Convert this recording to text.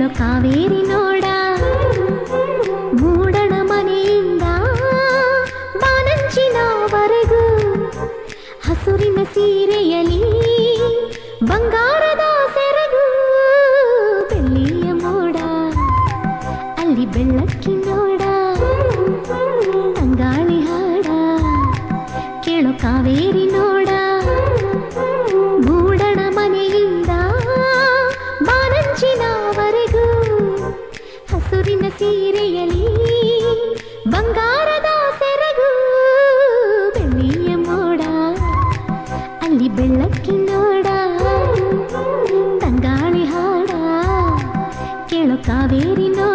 ಕೇಳೋ ಕಾವೇರಿ ನೋಡ ಮೂಡಣ ಮನೆಯಿಂದ ಬಾನಂಚಿನವರೆಗೂ ಹಸುರಿನ ಸೀರೆಯಲಿ ಬಂಗಾರದ ಸೆರಗು ಬೆಳ್ಳಿಯ ಮೋಡ ಅಲ್ಲಿ ಬೆಳ್ಳಕ್ಕಿನೋಡ ತಂಗಾಳಿ ಹಾಡ ಕೇಳೋ ಕಾವೇರಿ ನೋಡ ಮೂಡಣ ಮನೆಯಿಂದ ಬಾನಂಚಿನವರೆಗೂ ಹಸುರಿನ ಸೀರೆಯಲಿ ಬಂಗಾರದ ಸೆರಗು ಬೆಳ್ಳಿಯ ಮೋಡ ಅಲ್ಲಿ ಬೆಳ್ಳಕ್ಕಿನೋಡ ತಂಗಾಳಿ ಹಾಡ ಕೇಳೋ ಕಾವೇರಿ ನೋಡ